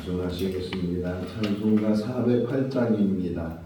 찬송하시겠습니다. 찬송가 408장입니다.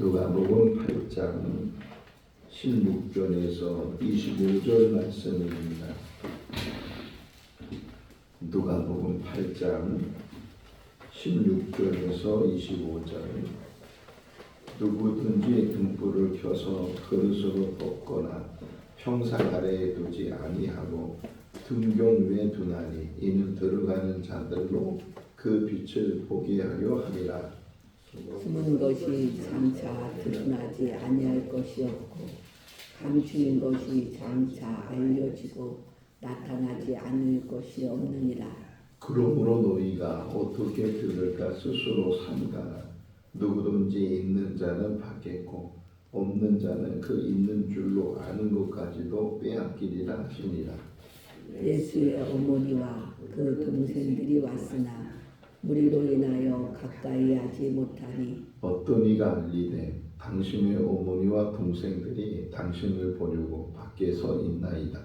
누가복음 8장 16절에서 25절 말씀입니다. 누가복음 8장 16절에서 25절. 누구든지 등불을 켜서 그릇으로 덮거나 평상 아래에 두지 아니하고 등경 위에 두나니 이는 들어가는 자들로 그 빛을 보게 하려 함이라. 숨은 것이 장차 드러나지 아니할 것이 없고 감추인 것이 장차 알려지고 나타나지 않을 것이 없느니라. 그러므로 너희가 어떻게 들을까 스스로 삼가라. 누구든지 있는 자는 받겠고 없는 자는 그 있는 줄로 아는 것까지도 빼앗기리라 하시니라. 예수의 어머니와 그 동생들이 왔으나 무리로 인하여 가까이 하지 못하니 어떤 이가 알리되 당신의 어머니와 동생들이 당신을 보려고 밖에 서 있나이다.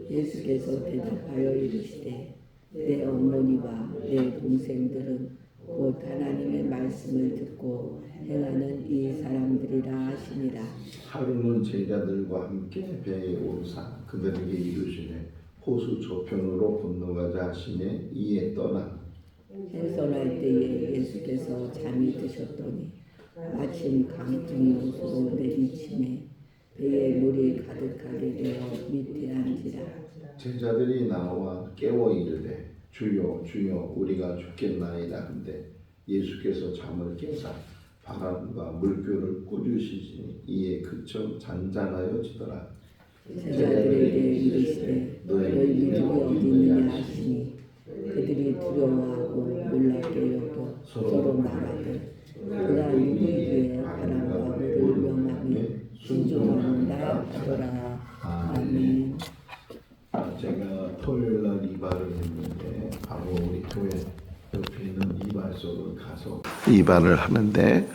예수께서 대답하여 이르시되 내 어머니와 내 동생들은 곧 하나님의 말씀을 듣고 행하는 이 사람들이라 하시니라. 하루는 제자들과 함께 배에 오르사 그들에게 이르시되 호수 저편으로 건너가자 하시니 이에 떠나 행선할 때에 예수께서 잠이 드셨더니 마침 강풍이 호수로 내리침에 배에 물이 가득하게 되어 밑에 앉으라. 제자들이 나와 깨워 이르되 주여 주여 우리가 죽겠나이다 한데 예수께서 잠을 깨사 바람과 물결을 꾸짖으시니 이에 그쳐 잔잔하여지더라. 제자들에게 이르시되 너희 믿음이 어디 있느냐 하시니 그들이 두려워하고 놀랍게 여겨 서로 말하되 그가 누구이기에 바람과 물을 명하며 순종하는가 하더라. 아멘. 제가 토요일 날 이발을 했는데 바로 우리 교회 옆에 있는 이발소를 가서 이발을 하는데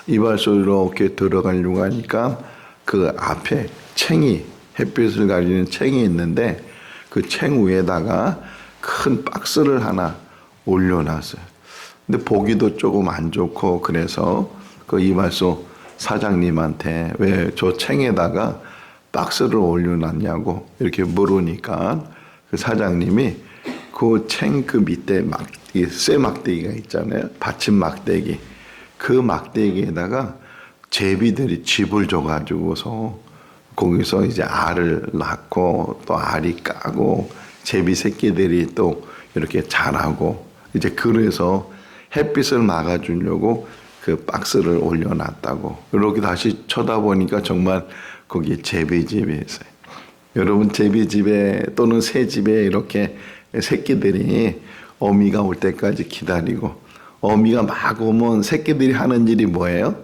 이발소로 이렇게 들어가려고 하니까 그 앞에 챙이 햇빛을 가리는 챙이 있는데 그 챙 위에다가 큰 박스를 하나 올려놨어요. 근데 보기도 조금 안 좋고 그래서 그 이발소 사장님한테 왜 저 챙에다가 박스를 올려놨냐고 이렇게 물으니까 그 사장님이 그 챙 그 밑에 쇠 막대기가 있잖아요. 받침 막대기. 그 막대기에다가 제비들이 집을 줘가지고서 거기서 이제 알을 낳고 또 알이 까고 제비 새끼들이 또 이렇게 자라고 이제 그래서 햇빛을 막아주려고 그 박스를 올려놨다고. 이렇게 다시 쳐다보니까 정말 거기 제비집이 있어요. 여러분 제비집에 또는 새집에 이렇게 새끼들이 어미가 올 때까지 기다리고 어미가 막 오면 새끼들이 하는 일이 뭐예요?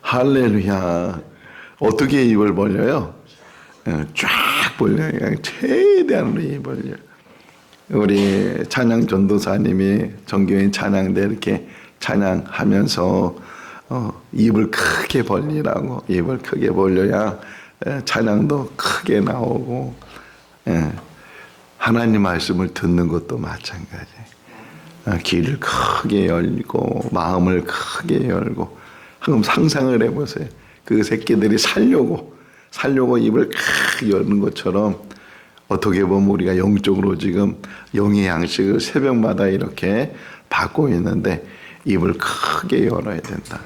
할렐루야. 어떻게 입을 벌려요? 쫙 벌려요. 그냥 최대한으로 입을 벌려요. 우리 찬양 전도사님이 정교인 찬양대 이렇게 찬양하면서 입을 크게 벌리라고 입을 크게 벌려야 찬양도 크게 나오고 하나님 말씀을 듣는 것도 마찬가지. 귀를 크게 열고 마음을 크게 열고 한번 상상을 해보세요. 그 새끼들이 살려고 입을 크게 여는 것처럼 어떻게 보면 우리가 영적으로 지금 영의 양식을 새벽마다 이렇게 받고 있는데 입을 크게 열어야 된다.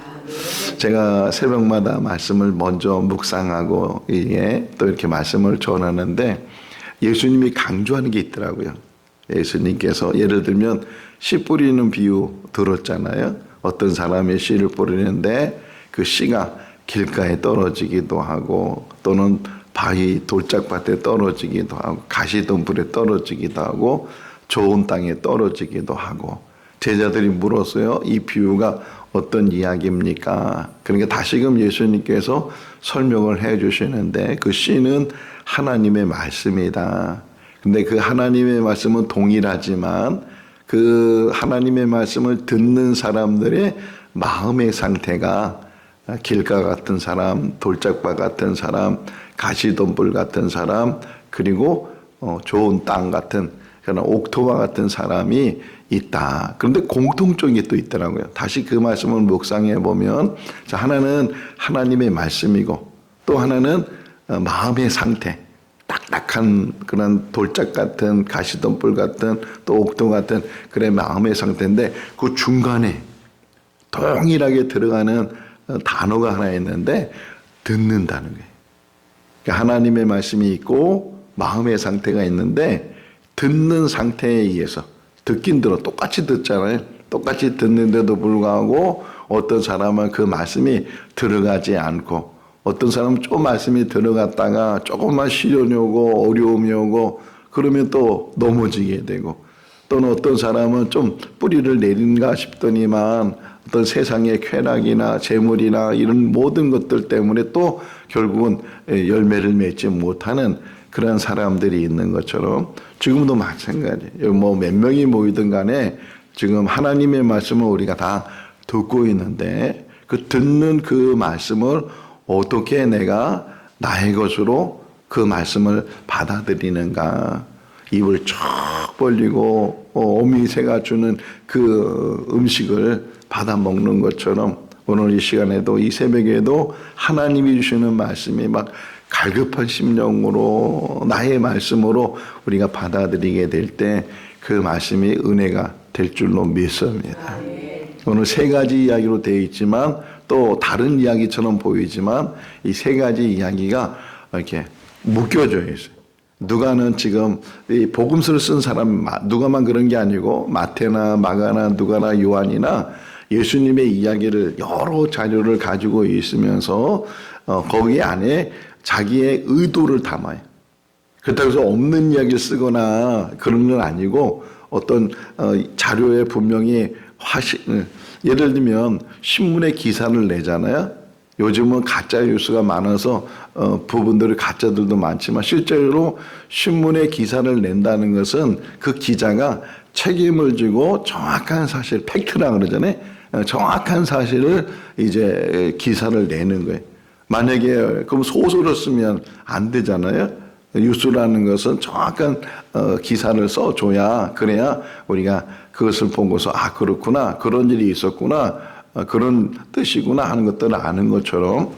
제가 새벽마다 말씀을 먼저 묵상하고 이게 또 이렇게 말씀을 전하는데 예수님이 강조하는 게 있더라고요. 예수님께서 예를 들면 씨 뿌리는 비유 들었잖아요. 어떤 사람이 씨를 뿌리는데 그 씨가 길가에 떨어지기도 하고 또는 바위 돌짝밭에 떨어지기도 하고 가시덤불에 떨어지기도 하고 좋은 땅에 떨어지기도 하고 제자들이 물었어요. 이 비유가 어떤 이야기입니까? 그러니까 다시금 예수님께서 설명을 해 주시는데 그 씨는 하나님의 말씀이다. 근데 그 하나님의 말씀은 동일하지만 그 하나님의 말씀을 듣는 사람들의 마음의 상태가 길가 같은 사람, 돌짝밭 같은 사람, 가시덤불 같은 사람, 그리고 좋은 땅 같은 그런 옥토바 같은 사람이 있다. 그런데 공통적인 게 또 있더라고요. 다시 그 말씀을 묵상해 보면 하나는 하나님의 말씀이고 또 하나는 마음의 상태. 딱딱한 그런 돌짝 같은 가시덤불 같은 또 옥토 같은 그런 마음의 상태인데 그 중간에 동일하게 들어가는 단어가 하나 있는데 듣는다는 거예요. 그러니까 하나님의 말씀이 있고 마음의 상태가 있는데 듣는 상태에 의해서 듣긴 들어 똑같이 듣잖아요. 똑같이 듣는데도 불구하고 어떤 사람은 그 말씀이 들어가지 않고 어떤 사람은 좀 말씀이 들어갔다가 조금만 시련이 오고 어려움이 오고 그러면 또 넘어지게 되고 또는 어떤 사람은 좀 뿌리를 내린가 싶더니만 어떤 세상의 쾌락이나 재물이나 이런 모든 것들 때문에 또 결국은 열매를 맺지 못하는 그런 사람들이 있는 것처럼 지금도 마찬가지예요. 뭐 몇 명이 모이든 간에 지금 하나님의 말씀을 우리가 다 듣고 있는데 그 듣는 그 말씀을 어떻게 내가 나의 것으로 그 말씀을 받아들이는가. 입을 쭉 벌리고 어미 새가 주는 그 음식을 받아 먹는 것처럼 오늘 이 시간에도 이 새벽에도 하나님이 주시는 말씀이 막 갈급한 심령으로 나의 말씀으로 우리가 받아들이게 될 때 그 말씀이 은혜가 될 줄로 믿습니다. 오늘 세 가지 이야기로 되어 있지만 또 다른 이야기처럼 보이지만 이 세 가지 이야기가 이렇게 묶여져 있어요. 누가는 지금 이 복음서를 쓴 사람 누가만 그런 게 아니고 마태나 마가나 누가나 요한이나 예수님의 이야기를 여러 자료를 가지고 있으면서 거기 안에 자기의 의도를 담아요. 그렇다고 해서 없는 이야기를 쓰거나 그런 건 아니고 어떤 자료에 분명히 예를 들면 신문에 기사를 내잖아요. 요즘은 가짜 뉴스가 많아서 부분들이 가짜들도 많지만 실제로 신문에 기사를 낸다는 것은 그 기자가 책임을 지고 정확한 사실, 팩트라 그러잖아요. 정확한 사실을 이제 기사를 내는 거예요. 만약에 그럼 소설을 쓰면 안 되잖아요. 뉴스라는 것은 정확한 기사를 써줘야 그래야 우리가 그것을 보고서 아 그렇구나 그런 일이 있었구나 그런 뜻이구나 하는 것들을 아는 것처럼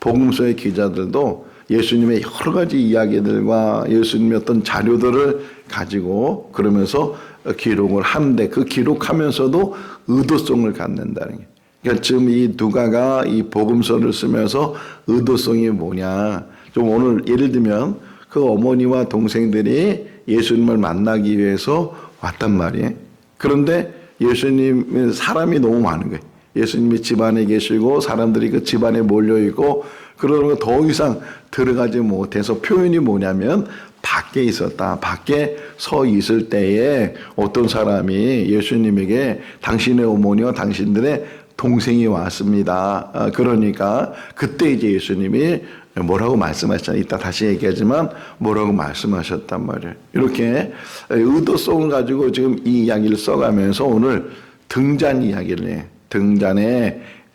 복음서의 기자들도 예수님의 여러 가지 이야기들과 예수님의 어떤 자료들을 가지고 그러면서 기록을 하는데 그 기록하면서도 의도성을 갖는다는 게. 그러니까 지금 이 누가가 이 복음서를 쓰면서 의도성이 뭐냐. 좀 오늘 예를 들면 그 어머니와 동생들이 예수님을 만나기 위해서 왔단 말이에요. 그런데 예수님 사람이 너무 많은 거예요. 예수님이 집안에 계시고 사람들이 그 집안에 몰려 있고 그러면 더 이상 들어가지 못해서 표현이 뭐냐면 밖에 있었다. 밖에 서 있을 때에 어떤 사람이 예수님에게 당신의 어머니와 당신들의 동생이 왔습니다. 그러니까 그때 이제 예수님이 뭐라고 말씀하셨잖아요. 이따 다시 얘기하지만 뭐라고 말씀하셨단 말이에요. 이렇게 의도성을 가지고 지금 이 이야기를 써가면서 오늘 등잔 이야기를 해요.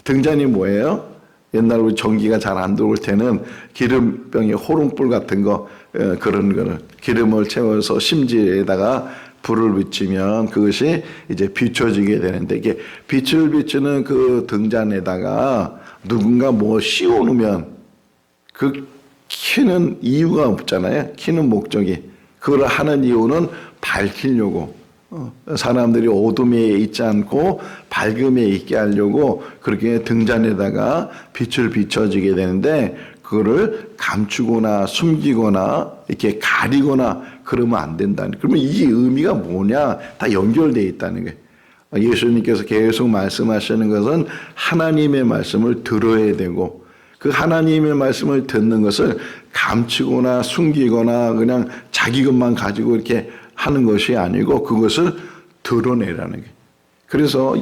등잔이 뭐예요? 옛날 우리 전기가 잘 안 들어올 때는 기름병에 호롱불 같은 거 그런 거를 기름을 채워서 심지에다가 불을 비추면 그것이 이제 비춰지게 되는데 이게 빛을 비추는 그 등잔에다가 누군가 뭐 씌워놓으면 그 켜는 이유가 없잖아요. 켜는 목적이. 그걸 하는 이유는 밝히려고. 사람들이 어둠에 있지 않고 밝음에 있게 하려고 그렇게 등잔에다가 빛을 비춰지게 되는데 그거를 감추거나 숨기거나 이렇게 가리거나 그러면 안 된다는. 그러면 이 의미가 뭐냐? 다 연결되어 있다는 거예요. 예수님께서 계속 말씀하시는 것은 하나님의 말씀을 들어야 되고 그 하나님의 말씀을 듣는 것을 감추거나 숨기거나 그냥 자기 것만 가지고 이렇게 하는 것이 아니고 그것을 드러내라는 게. 그래서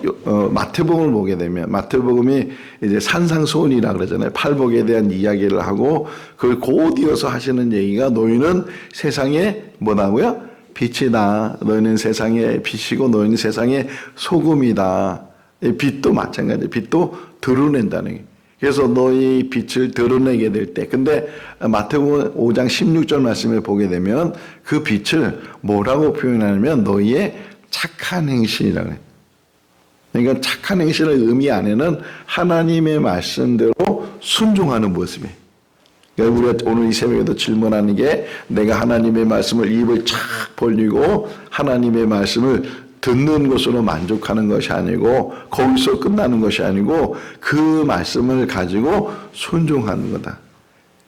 마태복음을 보게 되면 마태복음이 이제 산상수훈이라 그러잖아요. 팔복에 대한 이야기를 하고 그걸 곧이어서 하시는 얘기가 너희는 세상에 뭐라고요? 빛이다. 너희는 세상의 빛이고 너희는 세상의 소금이다. 빛도 마찬가지예요. 빛도 드러낸다는 게. 그래서 너희 빛을 드러내게 될 때 근데 마태복음 5장 16절 말씀을 보게 되면 그 빛을 뭐라고 표현하냐면 너희의 착한 행실이라고 해요. 그러니까 착한 행실의 의미 안에는 하나님의 말씀대로 순종하는 모습이에요. 그러니까 우리가 오늘 이 새벽에도 질문하는 게 내가 하나님의 말씀을 입을 착 벌리고 하나님의 말씀을 듣는 것으로 만족하는 것이 아니고 거기서 끝나는 것이 아니고 그 말씀을 가지고 순종하는 거다.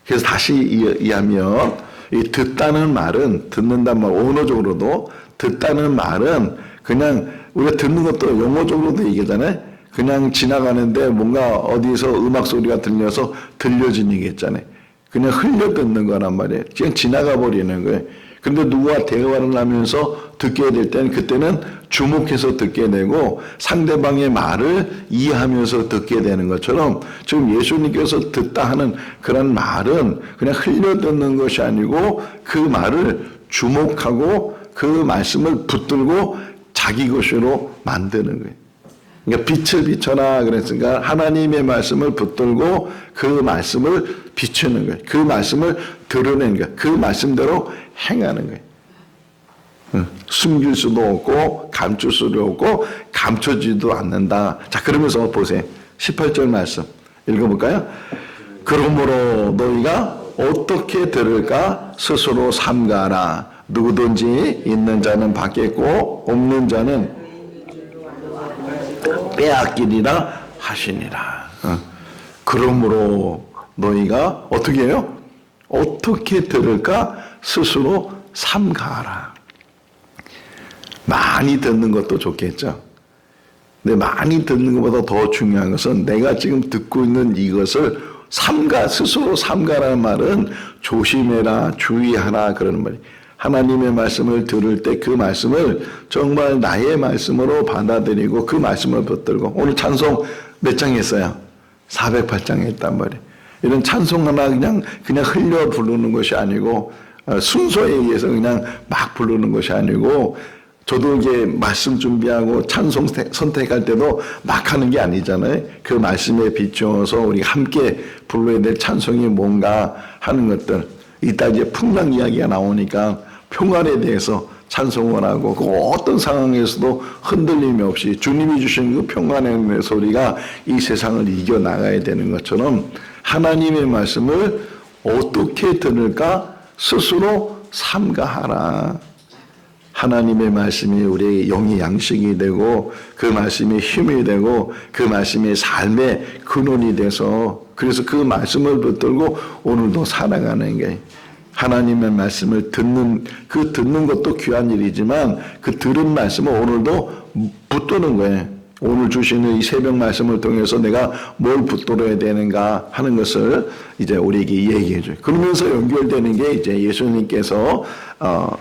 그래서 다시 이해하면 이 듣다는 말은 듣는단 말 언어적으로도 듣다는 말은 그냥 우리가 듣는 것도 용어적으로도 얘기잖아요. 그냥 지나가는데 뭔가 어디서 음악 소리가 들려서 들려진 얘기했잖아요. 그냥 흘려 듣는 거란 말이에요. 그냥 지나가 버리는 거예요. 근데 누구와 대화를 하면서 듣게 될 때는 그때는 주목해서 듣게 되고 상대방의 말을 이해하면서 듣게 되는 것처럼 지금 예수님께서 듣다 하는 그런 말은 그냥 흘려 듣는 것이 아니고 그 말을 주목하고 그 말씀을 붙들고 자기 것으로 만드는 거예요. 그러니까 빛을 비춰라 그랬으니까 하나님의 말씀을 붙들고 그 말씀을 비추는 거예요. 그 말씀을 드러내는 거예요. 그 말씀대로 행하는 거예요. 숨길 수도 없고 감출 수도 없고 감춰지도 않는다. 자, 그러면서 보세요. 18절 말씀 읽어볼까요? 그러므로 너희가 어떻게 들을까 스스로 삼가라. 누구든지 있는 자는 받겠고 없는 자는 빼앗기리라 하시니라. 그러므로 너희가 어떻게 해요? 어떻게 들을까 스스로 삼가라. 많이 듣는 것도 좋겠죠. 근데 많이 듣는 것보다 더 중요한 것은 내가 지금 듣고 있는 이것을 스스로 삼가라는 말은 조심해라, 주의하라 그러는 말이에요. 하나님의 말씀을 들을 때 그 말씀을 정말 나의 말씀으로 받아들이고 그 말씀을 붙들고, 오늘 찬송 몇 장 했어요? 408장 했단 말이에요. 이런 찬송 하나 그냥 흘려 부르는 것이 아니고 순서에 의해서 그냥 막 부르는 것이 아니고, 저도 이제 말씀 준비하고 찬송 선택할 때도 막 하는 게 아니잖아요. 그 말씀에 비추어서 우리가 함께 불러야 될 찬송이 뭔가 하는 것들. 이따 이제 풍랑 이야기가 나오니까 평안에 대해서 찬송을 하고, 그 어떤 상황에서도 흔들림이 없이 주님이 주신 그 평안의 소리가 이 세상을 이겨나가야 되는 것처럼 하나님의 말씀을 어떻게 들을까 스스로 삼가하라. 하나님의 말씀이 우리의 영의 양식이 되고 그 말씀이 힘이 되고 그 말씀이 삶의 근원이 돼서, 그래서 그 말씀을 붙들고 오늘도 살아가는 게, 하나님의 말씀을 듣는 것도 귀한 일이지만 그 들은 말씀을 오늘도 붙드는 거예요. 오늘 주시는 이 새벽 말씀을 통해서 내가 뭘 붙들어야 되는가 하는 것을 이제 우리에게 얘기해 줘요. 그러면서 연결되는 게 이제 예수님께서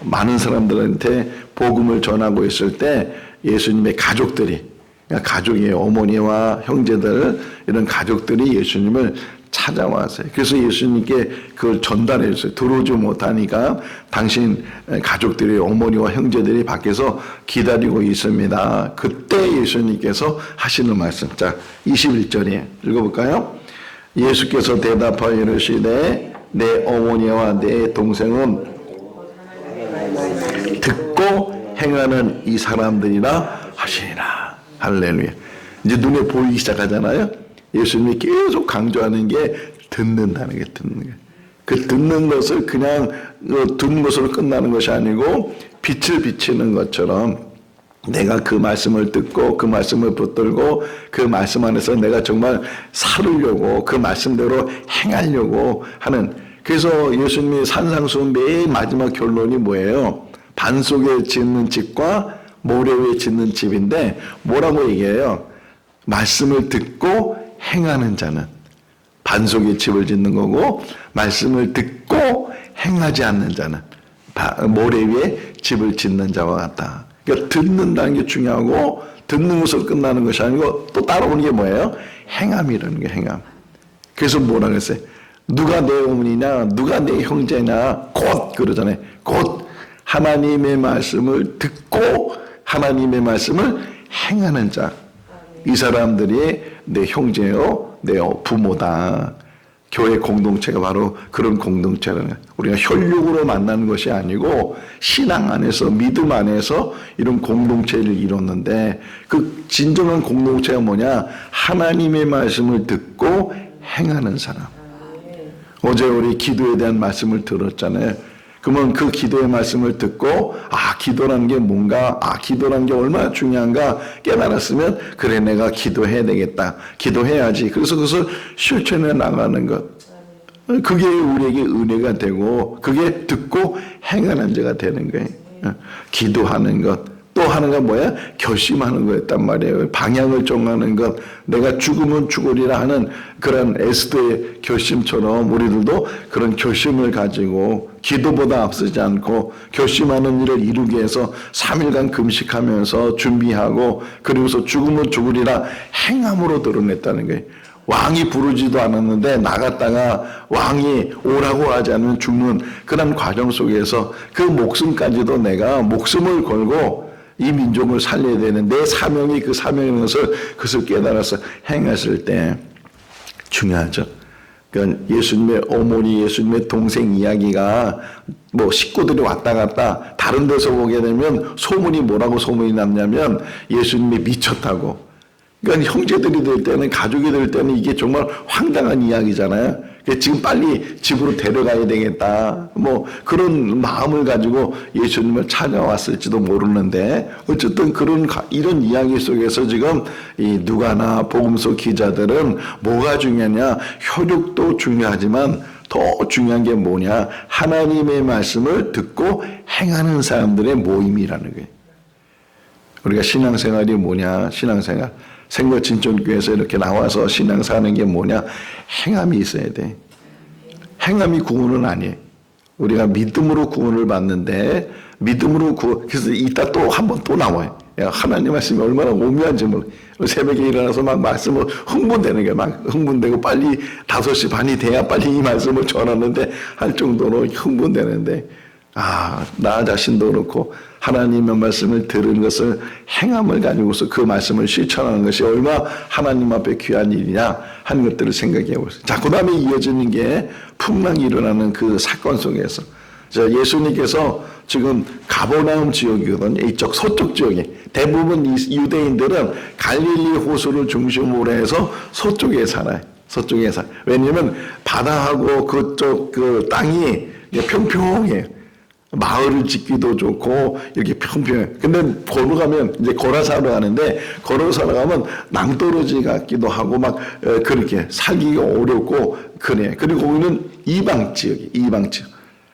많은 사람들한테 복음을 전하고 있을 때 예수님의 가족들이, 그러니까 가족의 어머니와 형제들, 이런 가족들이 예수님을 찾아왔어요. 그래서 예수님께 그걸 전달해 줬어요. 들어오지 못하니까 당신 가족들이, 어머니와 형제들이 밖에서 기다리고 있습니다. 그때 예수님께서 하시는 말씀. 자, 21절에 읽어볼까요? 예수께서 대답하여 이르시되 내 어머니와 내 동생은 듣고 행하는 이 사람들이라 하시니라. 할렐루야. 이제 눈에 보이기 시작하잖아요. 예수님이 계속 강조하는 게 듣는다는 게, 듣는 게. 그 듣는 것을 그냥 듣는 것으로 끝나는 것이 아니고 빛을 비치는 것처럼 내가 그 말씀을 듣고 그 말씀을 붙들고 그 말씀 안에서 내가 정말 살으려고 그 말씀대로 행하려고 하는, 그래서 예수님이 산상수훈 맨 마지막 결론이 뭐예요? 반석에 짓는 집과 모래 위에 짓는 집인데 뭐라고 얘기해요? 말씀을 듣고 행하는 자는 반석에 집을 짓는 거고, 말씀을 듣고 행하지 않는 자는 모래 위에 집을 짓는 자와 같다. 그러니까 듣는다는 게 중요하고 듣는 것으로 끝나는 것이 아니고 또 따라오는 게 뭐예요? 행함이라는 게, 행함. 그래서 뭐라 그랬어요? 누가 내 어머니냐, 누가 내 형제냐, 곧 그러잖아요. 곧 하나님의 말씀을 듣고 하나님의 말씀을 행하는 자. 이 사람들이 내 형제요, 내 부모다. 교회 공동체가 바로 그런 공동체라는 거예요. 우리가 혈육으로 만나는 것이 아니고 신앙 안에서, 믿음 안에서 이런 공동체를 이뤘는데, 그 진정한 공동체가 뭐냐? 하나님의 말씀을 듣고 행하는 사람. 어제 우리 기도에 대한 말씀을 들었잖아요. 그러면 그 기도의 말씀을 듣고 기도라는 게 뭔가, 기도라는 게 얼마나 중요한가 깨달았으면, 그래 내가 기도해야 되겠다, 기도해야지. 그래서 그것을 실천해 나가는 것, 그게 우리에게 은혜가 되고 그게 듣고 행하는 자가 되는 거예요. 기도하는 것. 또 하나가 뭐야? 결심하는 거였단 말이에요. 방향을 정하는 것. 내가 죽으면 죽으리라 하는 그런 에스더의 결심처럼 우리들도 그런 결심을 가지고 기도보다 앞서지 않고 결심하는 일을 이루기 위해서 3일간 금식하면서 준비하고, 그리고서 죽으면 죽으리라 행함으로 드러냈다는 거예요. 왕이 부르지도 않았는데 나갔다가 왕이 오라고 하지 않으면 죽는 그런 과정 속에서 그 목숨까지도 내가 목숨을 걸고 이 민족을 살려야 되는 내 사명이 그 사명인 것을, 그것을 깨달아서 행했을 때 중요하죠. 그러니까 예수님의 어머니, 예수님의 동생 이야기가 뭐 식구들이 왔다 갔다 다른 데서 보게 되면 소문이 뭐라고 소문이 났냐면 예수님이 미쳤다고. 그러니까 형제들이 될 때는, 가족이 될 때는 이게 정말 황당한 이야기잖아요. 지금 빨리 집으로 데려가야 되겠다. 뭐 그런 마음을 가지고 예수님을 찾아왔을지도 모르는데, 어쨌든 이런 이야기 속에서 지금 이 누가나 복음서 기자들은 뭐가 중요하냐? 혈육도 중요하지만 더 중요한 게 뭐냐? 하나님의 말씀을 듣고 행하는 사람들의 모임이라는 거예요. 우리가 신앙생활이 뭐냐? 신앙생활. 생거진천교회에서 이렇게 나와서 신앙사하는 게 뭐냐? 행함이 있어야 돼. 행함이 구원은 아니에요. 우리가 믿음으로 구원을 받는데, 그래서 이따 또 한 번 또 나와요. 하나님 말씀이 얼마나 오묘한지 새벽에 일어나서 막 말씀을 흥분되는 게 막 흥분되고, 빨리 5시 반이 돼야 빨리 이 말씀을 전하는데 할 정도로 흥분되는데, 나 자신도 그렇고 하나님의 말씀을 들은 것을 행함을 가지고서 그 말씀을 실천하는 것이 얼마나 하나님 앞에 귀한 일이냐 하는 것들을 생각해 보세요. 자, 그 다음에 이어지는 게 풍랑이 일어나는 그 사건 속에서 예수님께서 지금 가버나움 지역이거든요. 이쪽 서쪽 지역에 대부분 유대인들은 갈릴리 호수를 중심으로 해서 서쪽에 살아요. 서쪽에 살아요. 왜냐하면 바다하고 그쪽 그 땅이 평평해요. 마을을 짓기도 좋고 이렇게 평평해. 근데 걸어가면 이제 걸어사러 가는데, 걸어사러 가면 낭떠러지 같기도 하고 막 그렇게 살기가 어렵고 그래. 그리고 거기는 이방 지역이 이방 지역.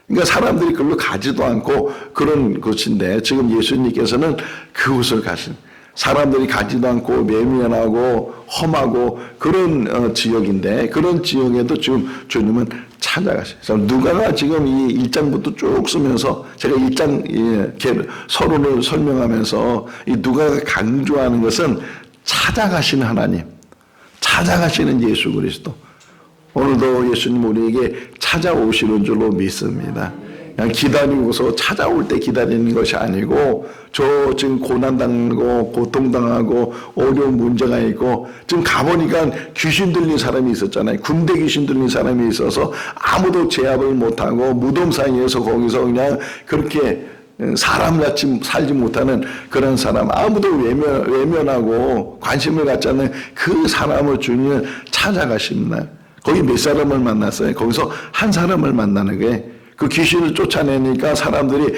그러니까 사람들이 그걸로 가지도 않고 그런 곳인데, 지금 예수님께서는 그곳을 가신, 사람들이 가지도 않고 매면하고 험하고 그런 지역인데, 그런 지역에도 지금 주님은 찾아가셨어요. 누가가 지금 이 1장부터 쭉 쓰면서 제가 1장 서론을 설명하면서 이 누가가 강조하는 것은 찾아가시는 하나님, 찾아가시는 예수 그리스도. 오늘도 예수님 우리에게 찾아오시는 줄로 믿습니다. 그냥 기다리고서 찾아올 때 기다리는 것이 아니고, 저 지금 고난당하고 고통당하고 어려운 문제가 있고, 지금 가보니까 귀신 들린 사람이 있었잖아요. 군대 귀신 들린 사람이 있어서 아무도 제압을 못하고 무덤 사이에서 거기서 그냥 그렇게 사람같이 살지 못하는 그런 사람, 아무도 외면하고 관심을 갖지 않는 그 사람을 주님은 찾아가십니다. 거기 몇 사람을 만났어요? 거기서 한 사람을 만나는 게, 그 귀신을 쫓아내니까 사람들이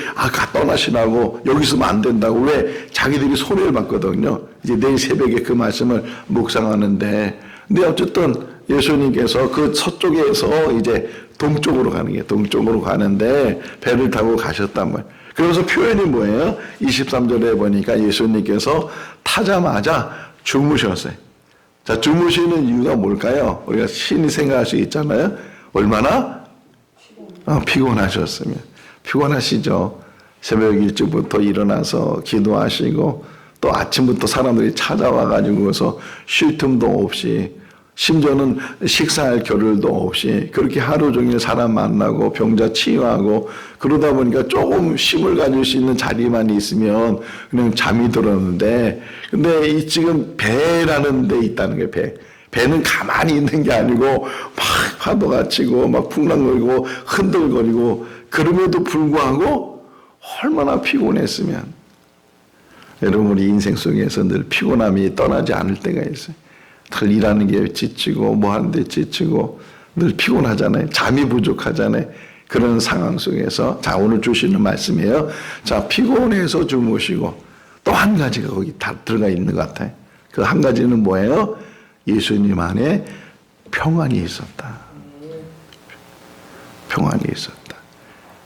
떠나시라고, 여기 있으면 안 된다고. 왜? 자기들이 손해를 받거든요. 이제 내일 새벽에 그 말씀을 묵상하는데, 근데 어쨌든 예수님께서 그 서쪽에서 이제 동쪽으로 가는 게, 동쪽으로 가는데 배를 타고 가셨단 말이에요. 그래서 표현이 뭐예요? 23절에 보니까 예수님께서 타자마자 주무셨어요. 자, 주무시는 이유가 뭘까요? 우리가 신이 생각할 수 있잖아요. 얼마나 피곤하셨으면. 피곤하시죠. 새벽 일찍부터 일어나서 기도하시고, 또 아침부터 사람들이 찾아와가지고서 쉴 틈도 없이, 심지어는 식사할 겨를도 없이 그렇게 하루 종일 사람 만나고 병자 치유하고, 그러다 보니까 조금 쉼을 가질 수 있는 자리만 있으면 그냥 잠이 들었는데, 근데 이 지금 배라는 데 있다는 거예요. 배는 가만히 있는 게 아니고 막 파도가 치고 막 풍랑 걸고 흔들거리고, 그럼에도 불구하고 얼마나 피곤했으면. 여러분, 우리 인생 속에서 늘 피곤함이 떠나지 않을 때가 있어요. 늘 일하는 게 지치고 뭐 하는데 지치고 늘 피곤하잖아요. 잠이 부족하잖아요. 그런 상황 속에서, 자, 오늘 주시는 말씀이에요. 자, 피곤해서 주무시고, 또 한 가지가 거기 다 들어가 있는 것 같아요. 그 한 가지는 뭐예요? 예수님 안에 평안이 있었다. 평안이 있었다.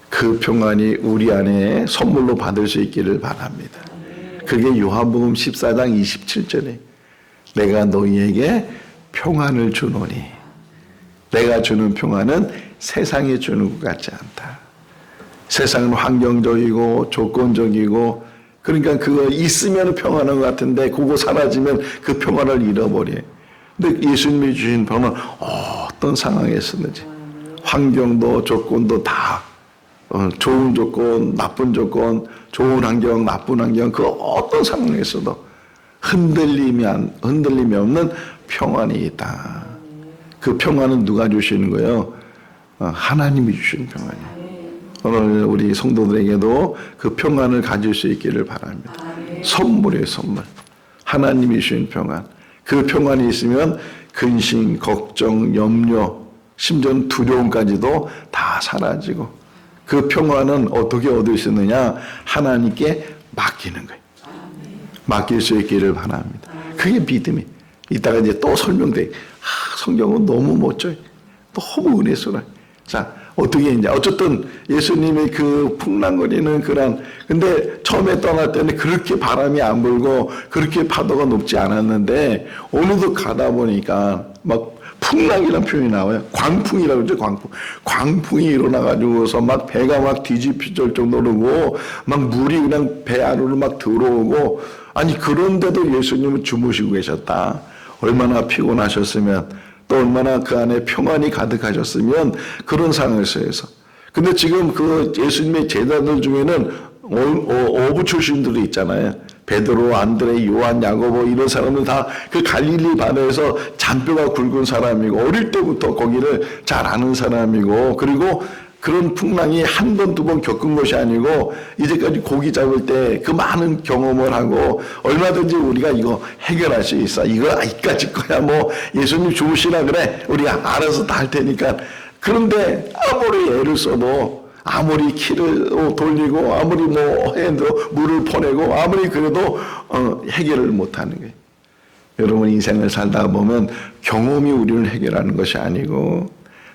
그 평안이 우리 안에 선물로 받을 수 있기를 바랍니다. 그게 요한복음 14장 27절에 내가 너희에게 평안을 주노니 내가 주는 평안은 세상에 주는 것 같지 않다. 세상은 환경적이고 조건적이고, 그러니까 그거 있으면 평안한 것 같은데 그거 사라지면 그 평안을 잃어버려요. 근데 예수님이 주신 평안은 어떤 상황에서든지, 환경도 조건도 다, 좋은 조건, 나쁜 조건, 좋은 환경, 나쁜 환경, 그 어떤 상황에서도 흔들림이 없는 평안이 있다. 그 평안은 누가 주시는 거예요? 하나님이 주시는 평안이에요. 오늘 우리 성도들에게도 그 평안을 가질 수 있기를 바랍니다. 선물이에요, 선물. 하나님이 주신 평안. 그 평안이 있으면 근심, 걱정, 염려, 심지어는 두려움까지도 다 사라지고, 그 평안은 어떻게 얻을 수 있느냐? 하나님께 맡기는 거예요. 맡길 수 있기를 바랍니다. 그게 믿음이. 이따가 이제 또 설명돼. 성경은 너무 멋져요. 너무 은혜스러워요. 자, 어떻게 이제 어쨌든 예수님의 그 풍랑거리는 그런, 근데 처음에 떠날 때는 그렇게 바람이 안 불고 그렇게 파도가 높지 않았는데 어느덧 가다 보니까 막 풍랑이라는 표현이 나와요. 광풍이라고 그러죠. 광풍이 일어나가지고서 막 배가 막 뒤집힐 정도로 막 물이 그냥 배 안으로 막 들어오고, 아니 그런데도 예수님은 주무시고 계셨다. 얼마나 피곤하셨으면, 또 얼마나 그 안에 평안이 가득하셨으면 그런 상황 속에서. 근데 지금 그 예수님의 제자들 중에는 어부 출신들도 있잖아요. 베드로, 안드레, 요한, 야고보 이런 사람은 다 그 갈릴리 바다에서 잔뼈가 굵은 사람이고 어릴 때부터 거기를 잘 아는 사람이고, 그리고 그런 풍랑이 한 번, 두 번 겪은 것이 아니고 이제까지 고기 잡을 때 그 많은 경험을 하고 얼마든지 우리가 이거 해결할 수 있어. 이거 이까짓 거야. 뭐 예수님 주무시라 그래. 우리가 알아서 다 할 테니까. 그런데 아무리 애를 써도, 아무리 키를 돌리고, 아무리 뭐 해도 물을 퍼내고, 아무리 그래도 해결을 못하는 거예요. 여러분 인생을 살다 보면 경험이 우리를 해결하는 것이 아니고,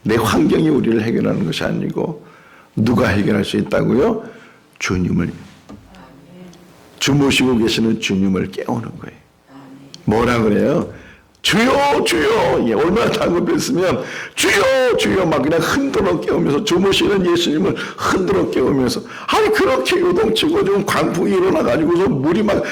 내 환경이 우리를 해결하는 것이 아니고, 누가 해결할 수 있다고요? 주님을, 주무시고 계시는 주님을 깨우는 거예요. 뭐라 그래요? 주여 주여. 예, 얼마나 다급했으면 주여 주여 막 그냥 흔들어 깨우면서, 주무시는 예수님을 흔들어 깨우면서, 아니 그렇게 요동치고 좀 광풍이 일어나가지고서 물이 막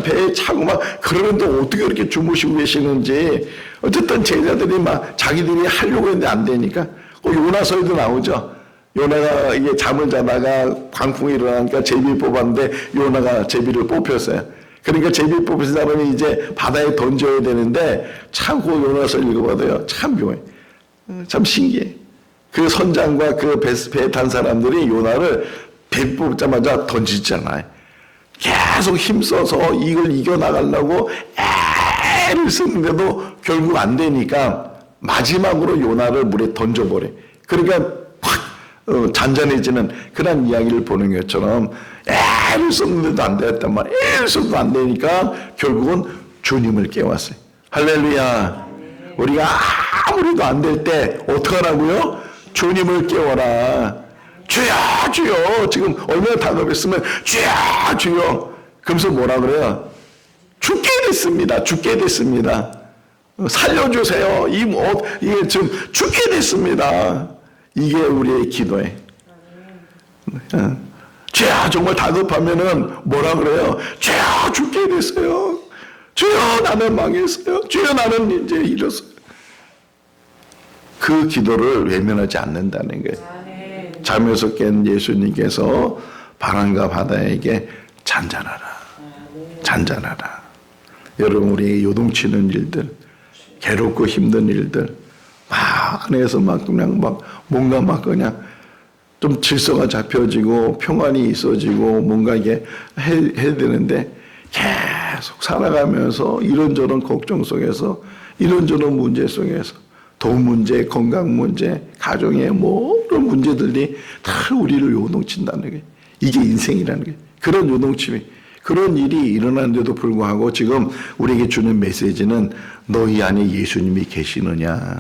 배에 차고 막 그러는데 어떻게 그렇게 주무시고 계시는지. 어쨌든 제자들이 막 자기들이 하려고 했는데 안 되니까, 요나서에도 나오죠. 요나가 이게 잠을 자다가 광풍이 일어나니까 제비를 뽑았는데 요나가 제비를 뽑혔어요. 그러니까 제비 뽑힌 사람이 이제 바다에 던져야 되는데, 참 그 요나서 읽어봐도요, 참 묘해. 참 신기해. 그 선장과 그 배에 탄 사람들이 요나를 배 뽑자마자 던지잖아요. 계속 힘써서 이걸 이겨나가려고 애를 쓰는데도 결국 안 되니까 마지막으로 요나를 물에 던져버려. 그러니까 확 잔잔해지는 그런 이야기를 보는 것처럼 애를 썼는데도 안 됐단 말이에요. 애를 써도 안 되니까 결국은 주님을 깨웠어요. 할렐루야. 우리가 아무리도 안 될 때 어떡하라고요? 주님을 깨워라. 주여 주여. 지금 얼마나 다급했으면 주여 주여. 그러면서 뭐라 그래요? 죽게 됐습니다. 죽게 됐습니다. 살려주세요. 이게 지금 죽게 됐습니다. 이게 우리의 기도예요. 주여. 정말 다급하면은 뭐라 그래요? 주여 죽게 됐어요. 주여 나는 망했어요. 주여 나는 이제 이랬어요. 그 기도를 외면하지 않는다는 거예요. 잠에서 깬 예수님께서 바람과 바다에게 잔잔하라. 잔잔하라. 여러분 우리 요동치는 일들, 괴롭고 힘든 일들, 막 안에서 막 그냥 막 뭔가 막 그냥 좀 질서가 잡혀지고 평안이 있어지고 뭔가 이게 해야 되는데, 계속 살아가면서 이런저런 걱정 속에서, 이런저런 문제 속에서, 돈 문제, 건강 문제, 가정의 모든 문제들이 다 우리를 요동친다는 게, 이게 인생이라는 게, 그런 요동침이, 그런 일이 일어나는데도 불구하고 지금 우리에게 주는 메시지는 너희 안에 예수님이 계시느냐.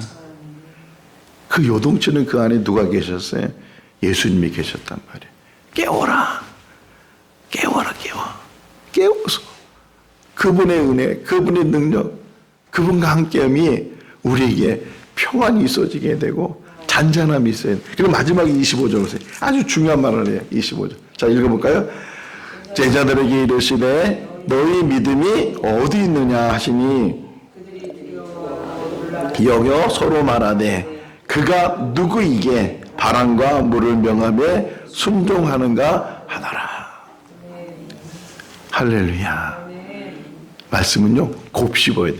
그 요동치는 그 안에 누가 계셨어요? 예수님이 계셨단 말이에요. 깨워라. 깨워라, 깨워. 깨워서 그분의 은혜, 그분의 능력, 그분과 함께함이 우리에게 평안이 있어지게 되고 잔잔함이 있어요. 그리고 마지막에 25절 보세요. 아주 중요한 말을 해요. 25절. 자, 읽어볼까요? 제자들에게 이르시되 너희 믿음이 어디 있느냐 하시니 여겨 서로 말하되 그가 누구이게 바람과 물을 명함에 순종하는가 하더라. 할렐루야. 말씀은요 곱씹어야 돼.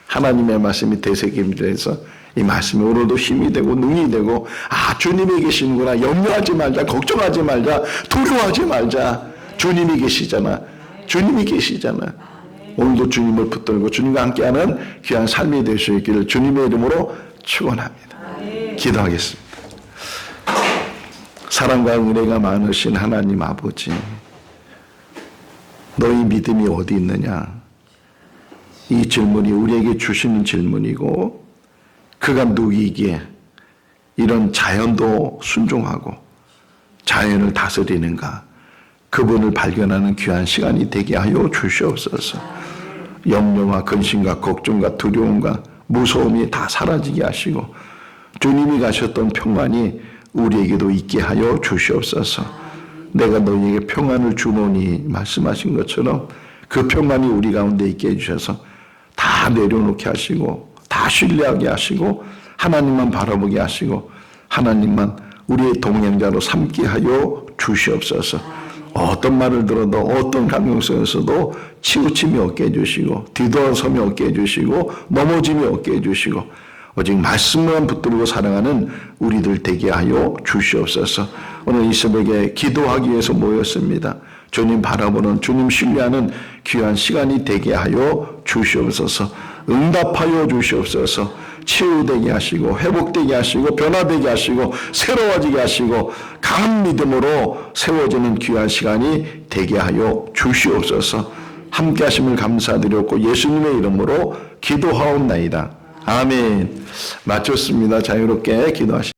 하나님의 말씀이 되새김돼서 이 말씀이 오늘도 힘이 되고 능이 되고 주님이 계시는구나. 염려하지 말자. 걱정하지 말자. 두려워하지 말자. 주님이 계시잖아. 주님이 계시잖아. 오늘도 주님을 붙들고 주님과 함께하는 귀한 삶이 될 수 있기를 주님의 이름으로 축원합니다. 기도하겠습니다. 사랑과 은혜가 많으신 하나님 아버지, 너희 믿음이 어디 있느냐? 이 질문이 우리에게 주시는 질문이고 그가 누구이기에 이런 자연도 순종하고 자연을 다스리는가, 그분을 발견하는 귀한 시간이 되게 하여 주시옵소서. 염려와 근심과 걱정과 두려움과 무서움이 다 사라지게 하시고 주님이 가셨던 평안이 우리에게도 있게 하여 주시옵소서. 내가 너희에게 평안을 주노니 말씀하신 것처럼 그 평안이 우리 가운데 있게 해주셔서 다 내려놓게 하시고 다 신뢰하게 하시고 하나님만 바라보게 하시고 하나님만 우리의 동행자로 삼게 하여 주시옵소서. 어떤 말을 들어도 어떤 감정성에서도 치우침이 없게 해주시고 뒤돌아섬이 없게 해주시고 넘어짐이 없게 해주시고 오직 말씀만 붙들고 살아가는 우리들 되게 하여 주시옵소서. 오늘 이 새벽에 기도하기 위해서 모였습니다. 주님 바라보는, 주님 신뢰하는 귀한 시간이 되게 하여 주시옵소서. 응답하여 주시옵소서. 치유되게 하시고 회복되게 하시고 변화되게 하시고 새로워지게 하시고 강한 믿음으로 세워지는 귀한 시간이 되게 하여 주시옵소서. 함께 하심을 감사드렸고 예수님의 이름으로 기도하옵나이다. 아멘. 마쳤습니다. 자유롭게 기도하시기